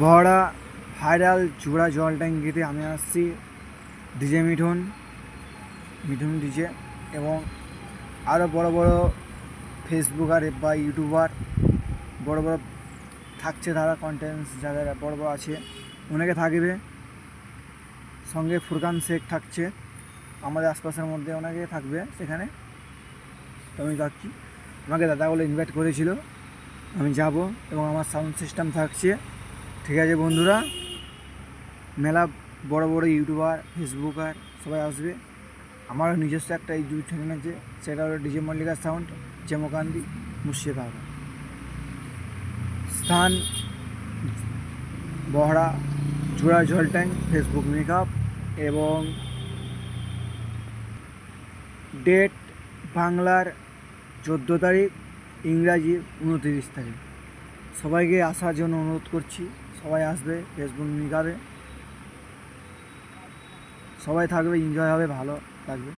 Bahara viral জোড়া জল ট্যাঙ্কিতে আমি আসছি ডিজে মিঠুন ডিজে এবং আরও বড় বড় ফেসবুকার বা ইউটিউবার বড় বড় থাকছে, তারা কন্টেন্টস যাদের বড় বড় আছে অনেকে থাকবে, সঙ্গে ফুরকান শেখ থাকছে, আমাদের আশপাশের মধ্যে অনেকে থাকবে সেখানে। তো আমি যাচ্ছি, আমাকে দাদাগুলো ইনভাইট করেছিল, আমি যাব এবং আমার সাউন্ড সিস্টেম থাকছে। ঠিক আছে বন্ধুরা, মেলা বড় বড় ইউটিউবার ফেসবুকার সবাই আসবে। আমারও নিজস্ব একটা ইউটিউব চ্যানেল আছে, সেটা হলো ডিজে মল্লিকা সাউন্ড, জেমোকান্দি, মুর্শিদাবাদ। স্থান বহড়া জোড়া জল ট্যাঙ্ক, ফেসবুক মেকআপ এবং ডেট বাংলার 14 তারিখ, ইংরাজি 29 তারিখ। সবাইকে আসার জন্য অনুরোধ করছি, সবাই আসবে, ফেসবুক মেকআপে সবাই থাকবে, এনজয় হবে, ভালো লাগবে।